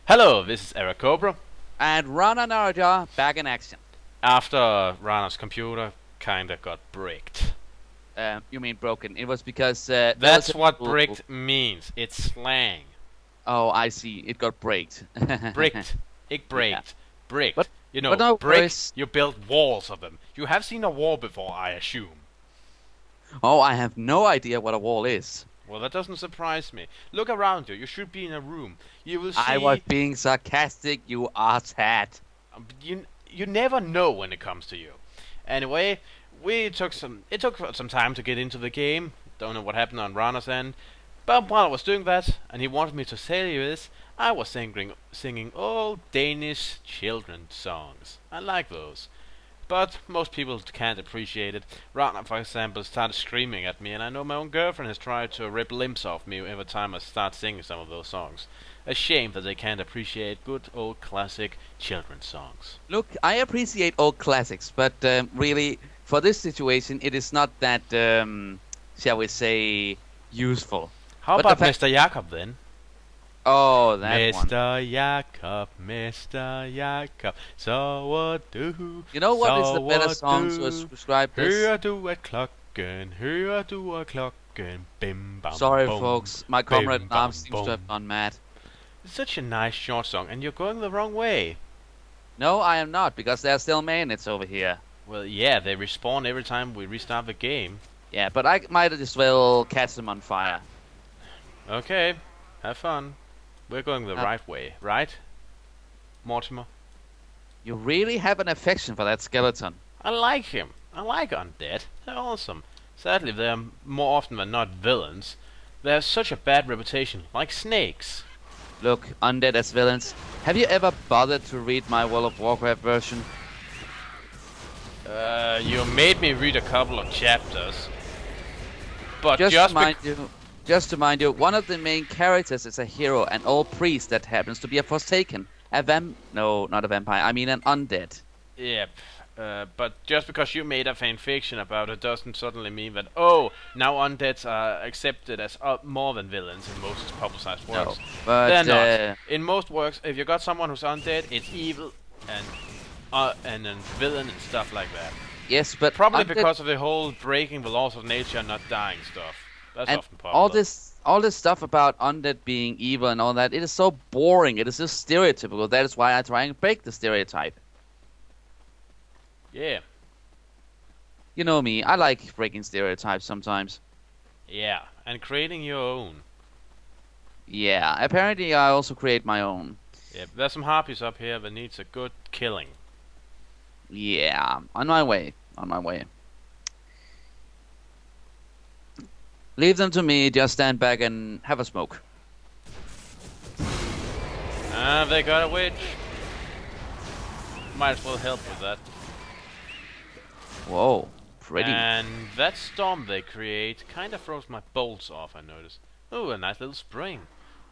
Hello, this is Eric Cobra. And Rana Naraja back in action. After Rana's computer kinda got bricked. You mean broken? It was because That's what bricked means. It's slang. Oh, I see. It got bricked. Bricked. It braked. Yeah. Bricked. But- you know, but no brick, worries. you build walls of them. You have seen a wall before, I assume. Oh, I have no idea what a wall is. Well, that doesn't surprise me. Look around you. You should be in a room. You will see... I was being sarcastic, you arsehat. You never know when it comes to you. Anyway, it took some time to get into the game. Don't know what happened on Rana's end. But while I was doing that, and he wanted me to say this, I was singing old Danish children's songs. I like those. But most people can't appreciate it. Rana, for example, started screaming at me, and I know my own girlfriend has tried to rip limbs off me every time I start singing some of those songs. A shame that they can't appreciate good old classic children's songs. Look, I appreciate old classics, but really, for this situation, it is not that, shall we say, useful. How But about the Mr. Jakob then? Oh, that one. Mr. Jakob, Mr. Jakob, så what do? You know what is the så better what song do? to describe this? Hører du at klokken, hører du at klokken, bim bam Sorry, bum, folks. My comrade bim, in bam, arms seems to bum. have gone mad. It's such a nice short song, and you're going the wrong way. No, I am not, because there are still mayonnaise over here. Well, yeah, they respawn every time we restart the game. Yeah, but I might as well catch them on fire. Okay, have fun. We're going the Uh, right way, right? Mortimer? You really have an affection for that skeleton. I like him. I like undead. They're awesome. Sadly, they're more often than not villains. They have such a bad reputation, like snakes. Look, undead as villains. Have you ever bothered to read my World of Warcraft version? You made me read a couple of chapters. But Just to mind you, one of the main characters is a hero, an old priest that happens to be a Forsaken. No, not a vampire. I mean an undead. Yep. But just because you made a fanfiction about it doesn't suddenly mean that, oh, now undeads are accepted as more than villains in most publicized works. No, but They're not. In most works, if you got someone who's undead, it's evil and a villain and stuff like that. yes, but Probably undead, because of the whole breaking the laws of nature and not dying stuff. That's and often popular. all this stuff about undead being evil and all that, it is so boring. It is just stereotypical. That is why I try and break the stereotype. Yeah. You know me, I like breaking stereotypes sometimes. Yeah. And creating your own. Yeah, apparently I also create my own. Yeah, there's some harpies up here that needs a good killing. Yeah, on my way. On my way. Leave them to me, just stand back and have a smoke. Ah, they got a witch. Might as well help with that. Whoa, pretty. And that storm they create kind of throws my bolts off, I noticed. Oh, a nice little spring.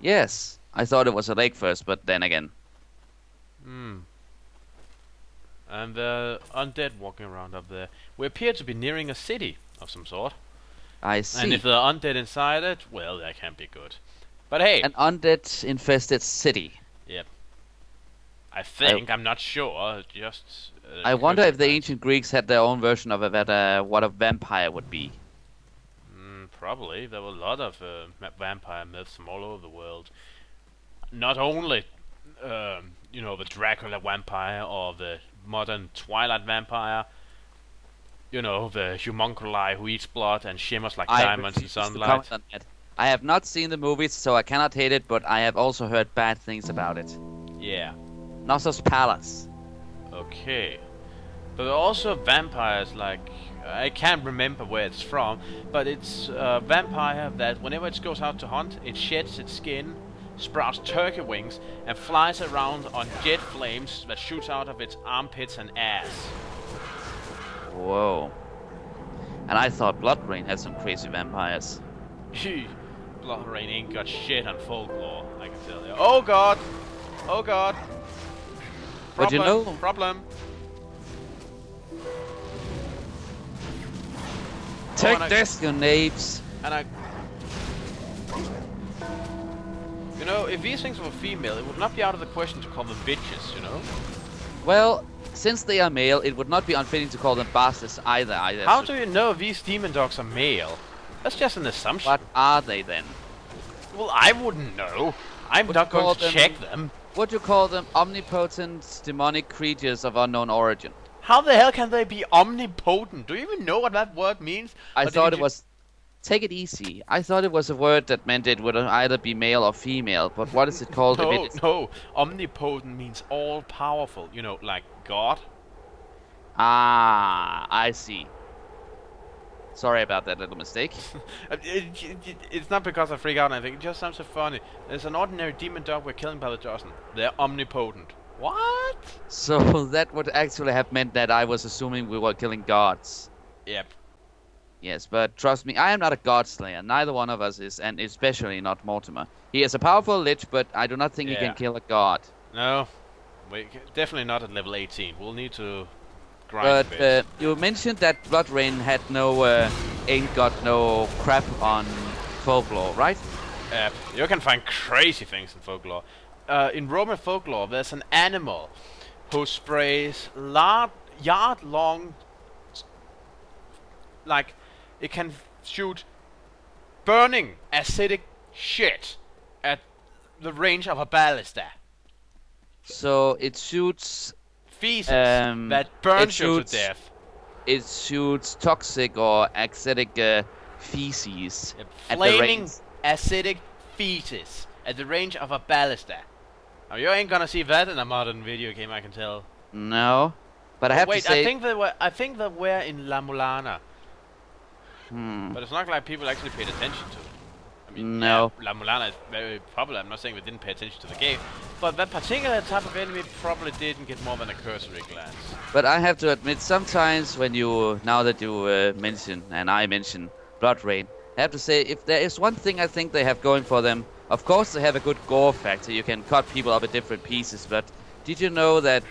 Yes, I thought it was a lake first, but then again. Hmm. And the undead walking around up there. We appear to be nearing a city of some sort. I see. And if there are undead inside it, well, that can't be good. But hey, An undead infested city. yep. I think, I'm not sure, just... I wonder if the ancient Greeks had their own version of what a vampire would be. Probably. There were a lot of vampire myths from all over the world. Not only, the Dracula vampire or the modern Twilight vampire. You know, the homunculi who eats blood and shimmers like diamonds in refuse to sunlight. comment on that. I have not seen the movies, so I cannot hate it, but I have also heard bad things about it. Yeah. Knossos Palace. Okay. But there are also vampires like... I can't remember where it's from, but it's a vampire that whenever it goes out to hunt, it sheds its skin, sprouts turkey wings, and flies around on jet flames that shoots out of its armpits and ass. Whoa. And I thought Blood Rain had some crazy vampires. Blood Rain ain't got shit on folklore, I can tell you. Oh god! Oh god! But you know- Problem! Take this, you knaves! And I... You know, if these things were female, it would not be out of the question to call them bitches, you know? Well, since they are male, it would not be unfitting to call them bastards either. How do you know these demon dogs are male? That's just an assumption. What are they then? Well, I wouldn't know. I'm Would not you call going to them- check them. Would you call them omnipotent demonic creatures of unknown origin? How the hell can they be omnipotent? Do you even know what that word means? I Or did thought you it was... Take it easy. I thought it was a word that meant it would either be male or female, but what is it called? if No, it is... no. Omnipotent means all-powerful. You know, like God. Ah, I see. Sorry about that little mistake. It's not because I freak out or anything. It just sounds so funny. There's an ordinary demon dog we're killing by the dozen. They're omnipotent. What? So that would actually have meant that I was assuming we were killing gods. Yep. Yes, but trust me, I am not a god slayer. Neither one of us is, and especially not Mortimer. He is a powerful lich, but I do not think he Yeah. can kill a god. No. Definitely not at level 18. We'll need to grind a But bit. you mentioned that Blood Rain had no, ain't got no crap on folklore, right? You can find crazy things in folklore. In Roman folklore, there's an animal who sprays yard-long, like, it can shoot burning acidic shit at the range of a ballista. So it shoots Feces Um, that burns it you to shoots- death. toxic or acidic feces A at the flaming range. acidic feces at the range of a ballista. Now you ain't gonna see that in a modern video game, I can tell. No, but I have Wait, to say, I think they were in La Mulana, hmm, but it's not like people actually paid attention to it. I mean, No. yeah, La Mulana is very popular. I'm not saying we didn't pay attention to the game, but that particular type of enemy probably didn't get more than a cursory glance. but I have to admit, sometimes when you, now that you mention and I mention Blood Rain, I have to say, if there is one thing I think they have going for them, of course they have a good gore factor. You can cut people up in different pieces, but did you know that,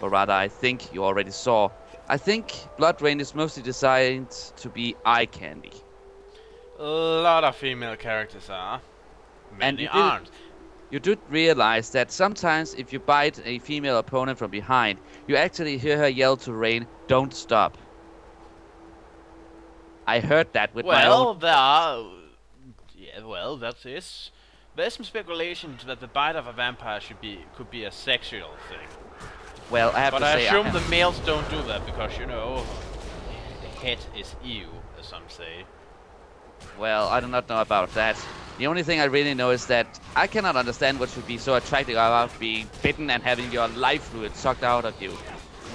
or rather, I think you already saw, I think Blood Rain is mostly designed to be eye candy. A lot of female characters are. And Many you did- aren't. You do realize that sometimes if you bite a female opponent from behind, you actually hear her yell to Rain, "Don't stop." I heard that with my Well, own... there are. Yeah, well, that is. There's some speculation that the bite of a vampire could be a sexual thing. Well, I have But to I say, assume the males don't do that because, you know, the head is ew, as some say. well, I do not know about that. The only thing I really know is that I cannot understand what should be so attractive about being bitten and having your life fluid sucked out of you.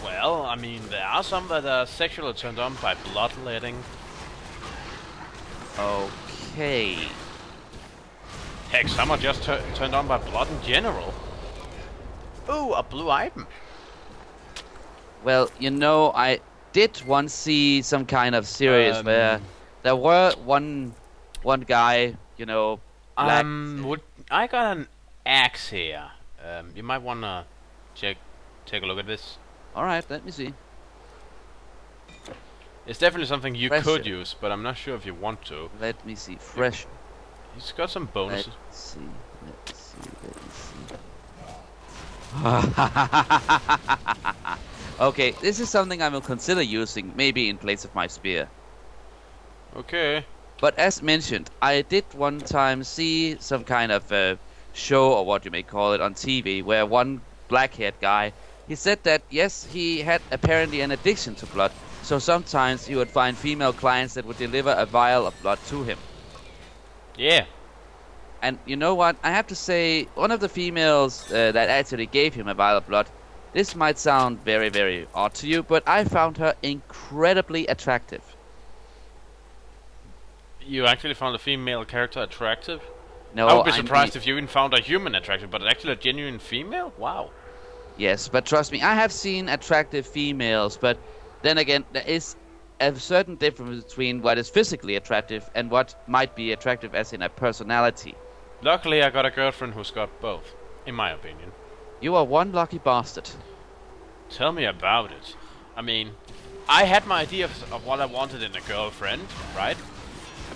Well, I mean, there are some that are sexually turned on by bloodletting. Okay. Heck, some are just turned on by blood in general. Ooh, a blue item. Well, you know, I did once see some kind of series where there were one guy, you know, black. I got an axe here. You might wanna take a look at this. All right, let me see. It's definitely something you Fresh. could use, but I'm not sure if you want to. Let me see. Fresh. He's got some bonuses. Let's see. Let's see. Let me see. Okay, this is something I will consider using, maybe in place of my spear. Okay. But as mentioned, I did one time see some kind of show, or what you may call it, on TV, where one black-haired guy, he said that, yes, he had apparently an addiction to blood, so sometimes he would find female clients that would deliver a vial of blood to him. Yeah. And you know what? I have to say, one of the females that actually gave him a vial of blood, this might sound very, very odd to you, but I found her incredibly attractive. You actually found a female character attractive? No, I would be I surprised mean- if you even found a human attractive, but actually a genuine female? Wow. Yes, but trust me, I have seen attractive females, but then again, there is a certain difference between what is physically attractive and what might be attractive as in a personality. Luckily, I got a girlfriend who's got both, in my opinion. You are one lucky bastard. Tell me about it. I mean, I had my idea of what I wanted in a girlfriend, right?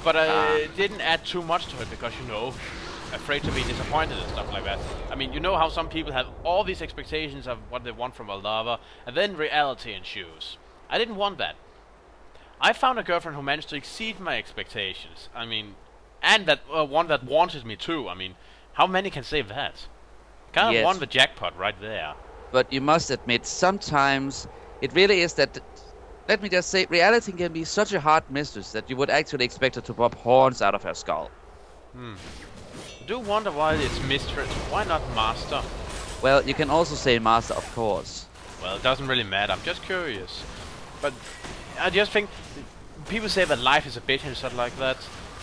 But I didn't add too much to it because, you know, afraid to be disappointed and stuff like that. I mean, you know how some people have all these expectations of what they want from a lover, and then reality ensues. I didn't want that. I found a girlfriend who managed to exceed my expectations. I mean, and that one that wanted me too. I mean, how many can say that? Kind of won the jackpot right there. But you must admit, sometimes it really is that. Let me just say, reality can be such a hard mistress that you would actually expect her to pop horns out of her skull. I do wonder why it's mistress. Why not master? Well, you can also say master, of course. Well, it doesn't really matter. I'm just curious. But I just think people say that life is a bitch and stuff like that.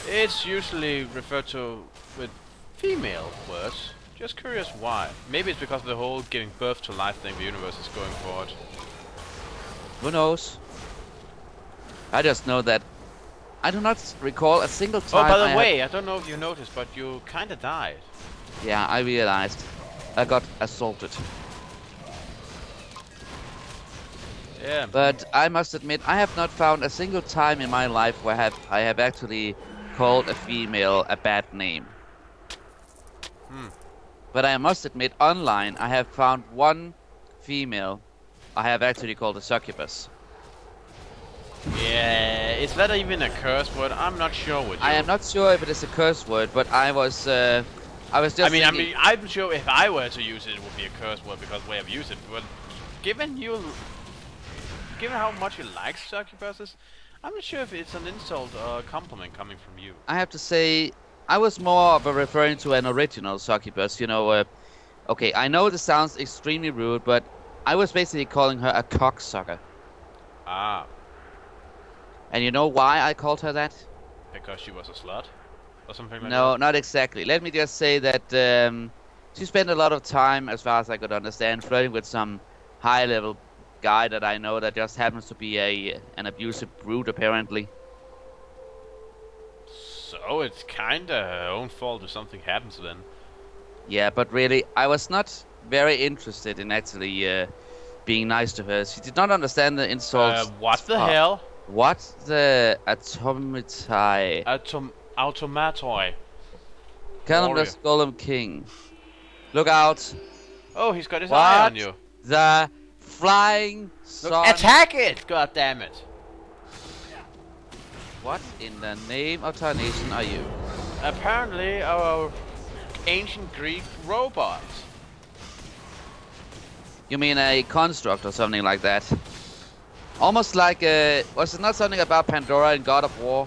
It's usually referred to with female words. Just curious why. Maybe it's because of the whole giving birth to life thing the universe is going forward. Who knows? I just know that I do not recall a single time. Oh, by the way, I don't know if you noticed, but you kinda died. Yeah, I realized. I got assaulted. Yeah. But I must admit, I have not found a single time in my life where I have actually called a female a bad name. But I must admit, online, I have found one female I have actually called a succubus. Yeah, is that even a curse word? I'm not sure with you. I am not sure if it is a curse word, but I was just thinking, I'm sure if I were to use it, it would be a curse word because the way I've used it. But given how much you like succubuses, I'm not sure if it's an insult or a compliment coming from you. I have to say, I was more of a referring to an original succubus. You know, okay, I know this sounds extremely rude, but I was basically calling her a cocksucker. Ah. And you know why I called her that? Because she was a slut? Or something like that? No, not exactly. Let me just say that she spent a lot of time, as far as I could understand, flirting with some high-level guy that I know that just happens to be an abusive brute, apparently. So it's kinda her own fault if something happens then. Yeah, but really, I was not very interested in actually being nice to her. She did not understand the insults. What the hell? What the automatai? Automatoi. Call him the Golem King. Look out! Oh, he's got his eye on you. The flying sun. Attack it! God damn it! What in the name of tarnation are you? Apparently, our ancient Greek robots. You mean a construct or something like that? Almost like was it not something about Pandora in God of War?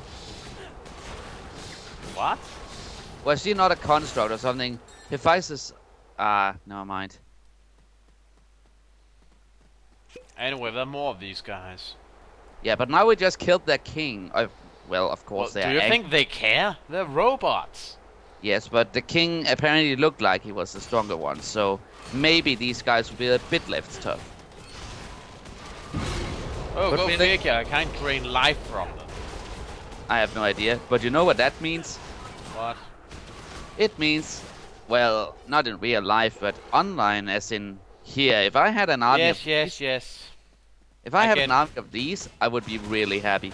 What? Was she not a construct or something? Hephaestus. Never mind. Anyway, there are more of these guys. Yeah, but now we just killed their king. Well, of course they are. Do you think they care? They're robots. Yes, but the king apparently looked like he was the stronger one, so maybe these guys will be a bit less tough. Oh, go figure. I can't drain life from them. I have no idea, but you know what that means? What? It means, well, not in real life, but online, as in here. If I had an army Yes. If I had an army of these, I would be really happy.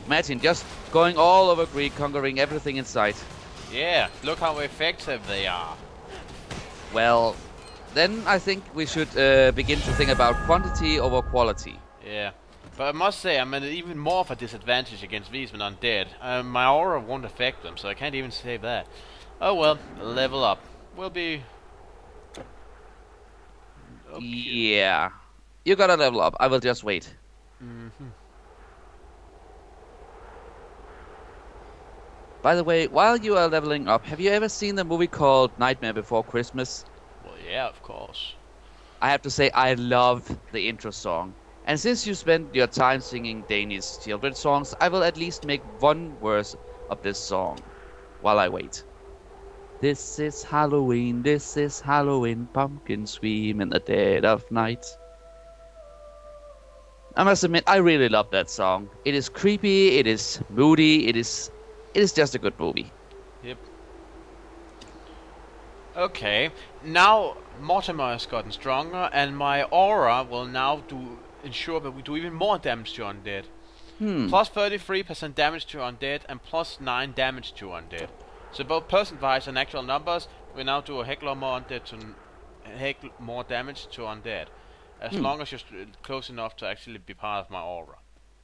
Imagine just going all over Greece, conquering everything in sight. Yeah, look how effective they are. Well, then I think we should begin to think about quantity over quality. Yeah, but I must say I'm at even more of a disadvantage against these when undead. My aura won't affect them, so I can't even say that. Oh well, level up. We'll be... Okay. Yeah. You gotta level up. I will just wait. By the way, while you are leveling up, have you ever seen the movie called Nightmare Before Christmas? Well, yeah, of course. I have to say, I love the intro song. And since you spent your time singing Danish children's songs, I will at least make one verse of this song while I wait. This is Halloween, pumpkins scream in the dead of night. I must admit, I really love that song. It is creepy, it is moody, it is just a good movie. Yep. Okay, now Mortimer has gotten stronger, and my aura will now ensure that we do even more damage to undead. Plus 33% damage to undead, and plus 9 damage to undead. So both percent-wise and actual numbers, we now do a heck lot more undead to heck more damage to undead, as long as you're close enough to actually be part of my aura.